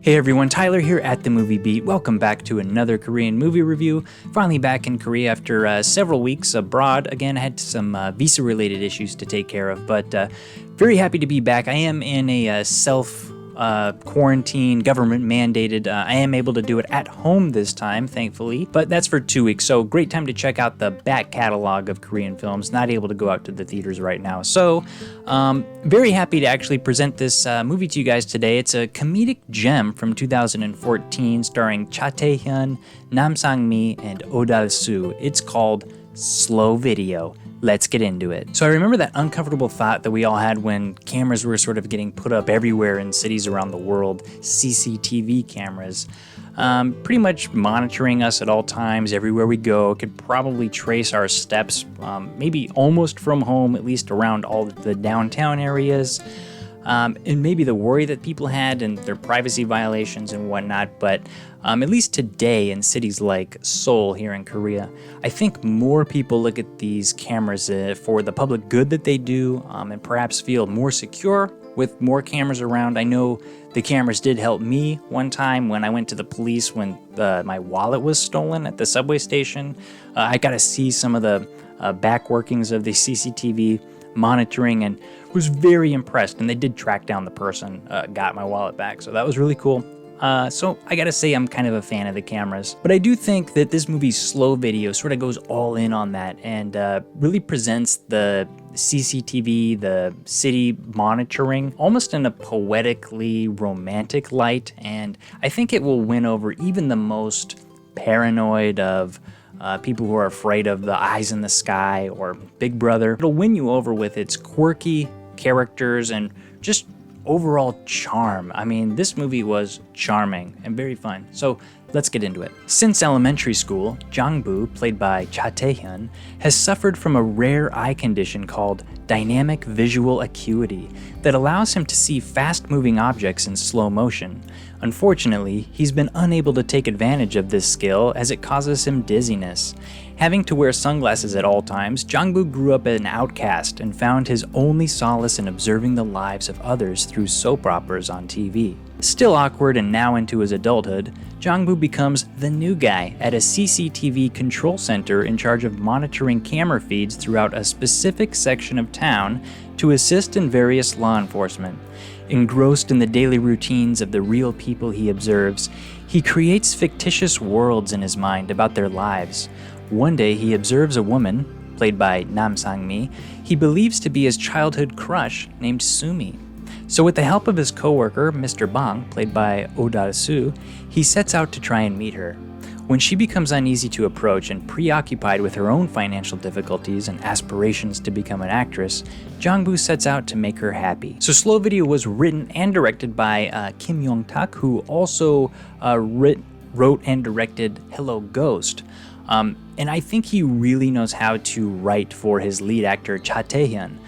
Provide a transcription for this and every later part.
Hey everyone, Tyler here at The Movie Beat. Welcome back to another Korean movie review. Finally back in Korea after several weeks abroad. Again, I had some visa-related issues to take care of, but very happy to be back. I am in a self-quarantine, government-mandated. I am able to do it at home this time, thankfully, but that's for 2 weeks, so great time to check out the back catalog of Korean films. Not able to go out to the theaters right now, so very happy to actually present this movie to you guys today. It's a comedic gem from 2014 starring Cha Tae-hyun, Sang-mi Oh Dal-su. It's called Slow Video. Let's get into it. So I remember that uncomfortable thought that we all had when cameras were sort of getting put up everywhere in cities around the world, CCTV cameras, pretty much monitoring us at all times, everywhere we go, could probably trace our steps, maybe almost from home, at least around all the downtown areas. And maybe the worry that people had and their privacy violations and whatnot, but at least today in cities like Seoul here in Korea, I think more people look at these cameras for the public good that they do, and perhaps feel more secure with more cameras around. I know the cameras did help me one time when I went to the police when my wallet was stolen at the subway station. I got to see some of the back workings of the CCTV monitoring and was very impressed, and they did track down the person, got my wallet back, so that was really cool. So I gotta say I'm kind of a fan of the cameras, but I do think that this movie's Slow Video sort of goes all in on that and really presents the CCTV, the city monitoring, almost in a poetically romantic light, and I think it will win over even the most paranoid of people who are afraid of the eyes in the sky or Big Brother. It'll win you over with its quirky characters and just overall charm. I mean, this movie was charming and very fun. So let's get into it. Since elementary school, Jang-bu, played by Cha Tae-hyun, has suffered from a rare eye condition called dynamic visual acuity that allows him to see fast-moving objects in slow motion. Unfortunately, he's been unable to take advantage of this skill as it causes him dizziness. Having to wear sunglasses at all times, Jang-bu grew up an outcast and found his only solace in observing the lives of others through soap operas on TV. Still awkward and now into his adulthood, Jang-bu becomes the new guy at a CCTV control center in charge of monitoring camera feeds throughout a specific section of town to assist in various law enforcement. Engrossed in the daily routines of the real people he observes, he creates fictitious worlds in his mind about their lives. One day he observes a woman, played by Sang-mi, he believes to be his childhood crush named Sumi. So with the help of his coworker, Mr. Bang, played by Oh Dal-su, he sets out to try and meet her. When she becomes uneasy to approach and preoccupied with her own financial difficulties and aspirations to become an actress, Jang-bu sets out to make her happy. So Slow Video was written and directed by Kim Yong-tak, who also wrote and directed Hello Ghost. And I think he really knows how to write for his lead actor, Cha Tae-hyun,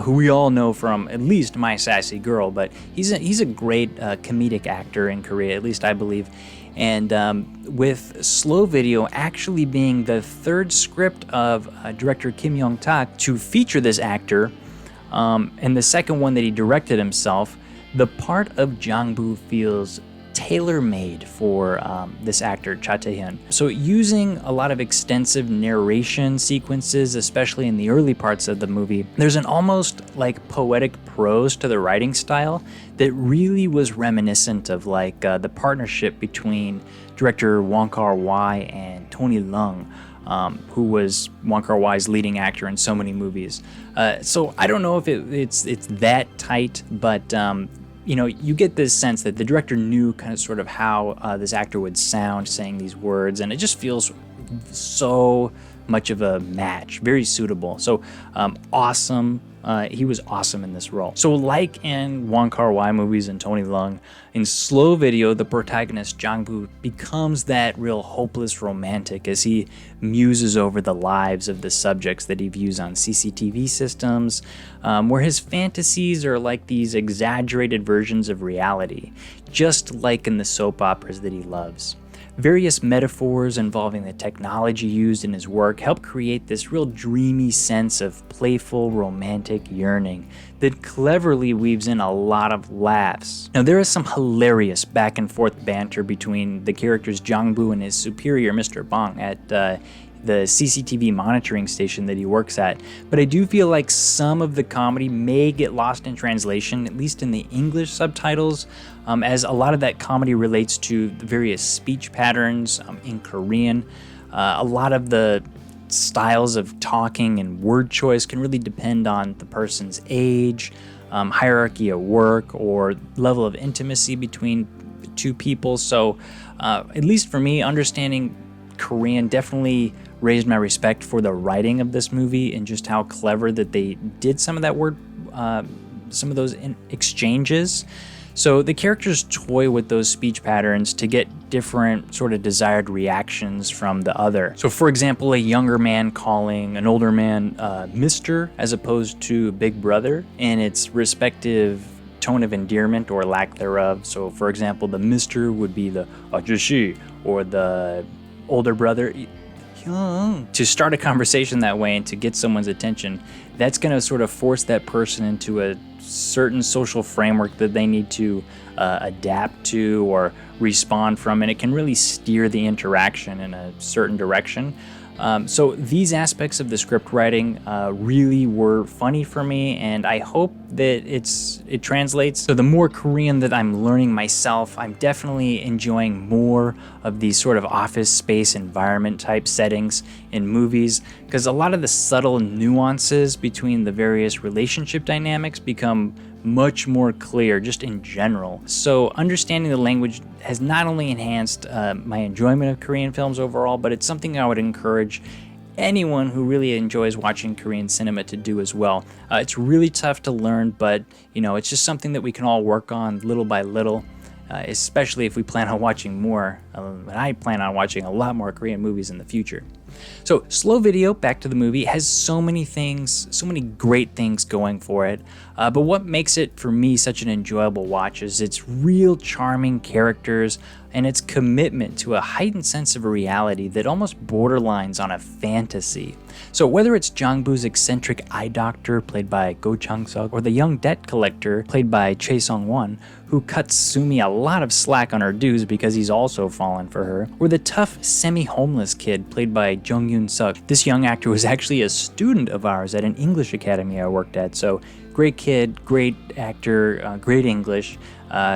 who we all know from at least My Sassy Girl, but he's a great comedic actor in Korea, at least I believe. And with Slow Video actually being the third script of director Kim Yong-tak to feature this actor, and the second one that he directed himself, the part of Jang-bu feels tailor-made for this actor, Cha Tae-hyun. So using a lot of extensive narration sequences, especially in the early parts of the movie, there's an almost like poetic prose to the writing style that really was reminiscent of like the partnership between director Wong Kar-wai and Tony Leung, who was Wong Kar-wai's leading actor in so many movies. So I don't know if it's that tight, but you know, you get this sense that the director knew kind of sort of how this actor would sound saying these words, and it just feels so much of a match, very suitable. So awesome. He was awesome in this role. So like in Wong Kar-wai movies and Tony Leung, in Slow Video, the protagonist Jang-bu becomes that real hopeless romantic as he muses over the lives of the subjects that he views on CCTV systems, where his fantasies are like these exaggerated versions of reality, just like in the soap operas that he loves. Various metaphors involving the technology used in his work help create this real dreamy sense of playful, romantic yearning that cleverly weaves in a lot of laughs. Now, there is some hilarious back and forth banter between the characters Jang-bu and his superior, Mr. Bang, at the CCTV monitoring station that he works at, but I do feel like some of the comedy may get lost in translation, at least in the English subtitles, as a lot of that comedy relates to the various speech patterns in Korean. A lot of the styles of talking and word choice can really depend on the person's age, hierarchy of work, or level of intimacy between two people. So at least for me, understanding Korean definitely raised my respect for the writing of this movie and just how clever that they did some of that word, some of those exchanges. So the characters toy with those speech patterns to get different sort of desired reactions from the other. So for example, a younger man calling an older man Mr. as opposed to Big Brother in its respective tone of endearment or lack thereof. So for example, the Mr. would be the 아저씨, or the older brother, to start a conversation that way and to get someone's attention. That's going to sort of force that person into a certain social framework that they need to adapt to or respond from, and it can really steer the interaction in a certain direction. So these aspects of the script writing really were funny for me, and I hope that it translates. So the more Korean that I'm learning myself, I'm definitely enjoying more of these sort of office space environment type settings in movies, because a lot of the subtle nuances between the various relationship dynamics become much more clear just in general. So understanding the language has not only enhanced my enjoyment of Korean films overall, but it's something I would encourage anyone who really enjoys watching Korean cinema to do as well. It's really tough to learn, but it's just something that we can all work on little by little, especially if we plan on watching more. And I plan on watching a lot more Korean movies in the future. So Slow Video, back to the movie, has so many things, so many great things going for it. But what makes it, for me, such an enjoyable watch is its real charming characters and its commitment to a heightened sense of reality that almost borderlines on a fantasy. So whether it's Jang-bu's eccentric eye doctor, played by Go Chang-suk, or the young debt collector, played by Choi Sung-won, who cuts Sumi a lot of slack on her dues because he's also fallen for her, or the tough, semi-homeless kid, played by Jung Yoon-suk. This young actor was actually a student of ours at an English academy I worked at, so great kid, great actor, great English.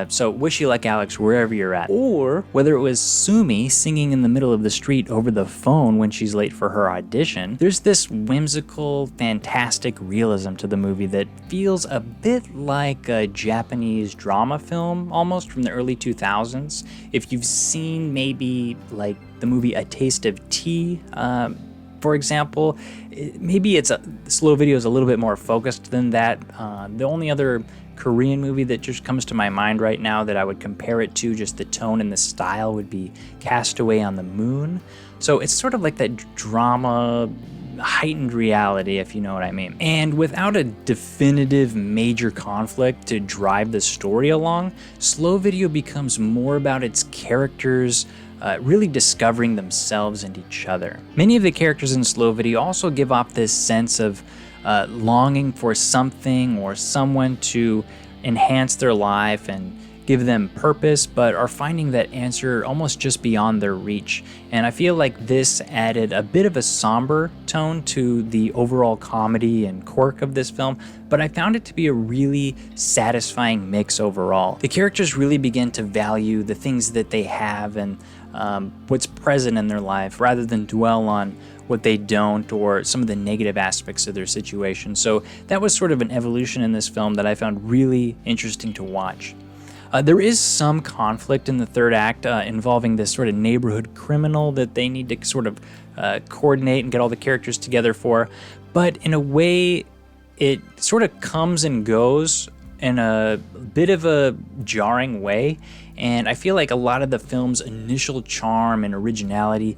So wish you luck, Alex, wherever you're at. Or whether it was Sumi singing in the middle of the street over the phone when she's late for her audition, there's this whimsical, fantastic realism to the movie that feels a bit like a Japanese drama film, almost from the early 2000s. If you've seen maybe like the movie A Taste of Tea, for example, maybe Slow Video is a little bit more focused than that. The only other Korean movie that just comes to my mind right now that I would compare it to, just the tone and the style, would be Castaway on the Moon. So it's sort of like that drama, heightened reality, if you know what I mean. And without a definitive major conflict to drive the story along, Slow Video becomes more about its characters really discovering themselves and each other. Many of the characters in Slow Video also give off this sense of longing for something or someone to enhance their life and give them purpose, but are finding that answer almost just beyond their reach. And I feel like this added a bit of a somber tone to the overall comedy and quirk of this film, but I found it to be a really satisfying mix overall. The characters really begin to value the things that they have and what's present in their life, rather than dwell on what they don't or some of the negative aspects of their situation. So that was sort of an evolution in this film that I found really interesting to watch. There is some conflict in the third act involving this sort of neighborhood criminal that they need to sort of coordinate and get all the characters together for, but in a way it sort of comes and goes in a bit of a jarring way, and I feel like a lot of the film's initial charm and originality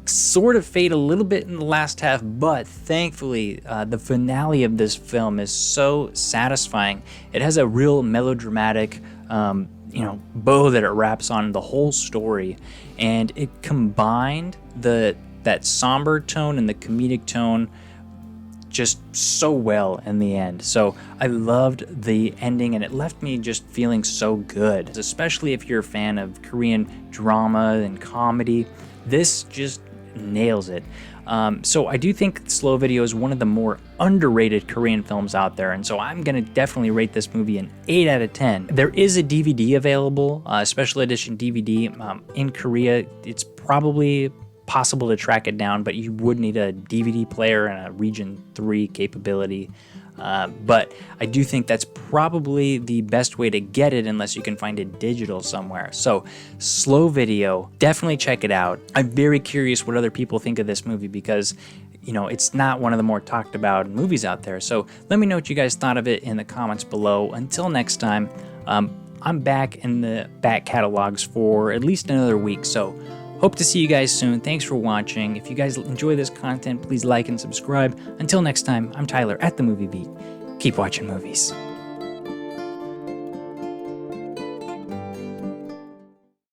sort of fade a little bit in the last half, but thankfully the finale of this film is so satisfying. It has a real melodramatic bow that it wraps on the whole story, and it combined that somber tone and the comedic tone just so well in the end. So I loved the ending, and it left me just feeling so good, especially if you're a fan of Korean drama and comedy. This just nails it. So I do think Slow Video is one of the more underrated Korean films out there, and so I'm going to definitely rate this movie an 8 out of 10. There is a DVD available, a special edition DVD. In Korea, it's probably possible to track it down, but you would need a DVD player and a Region 3 capability. But I do think that's probably the best way to get it unless you can find it digital somewhere. So Slow Video, definitely check it out. I'm very curious what other people think of this movie because, it's not one of the more talked about movies out there. So let me know what you guys thought of it in the comments below. Until next time, I'm back in the back catalogs for at least another week. So hope to see you guys soon. Thanks for watching. If you guys enjoy this content, please like and subscribe. Until next time, I'm Tyler at The Movie Beat. Keep watching movies.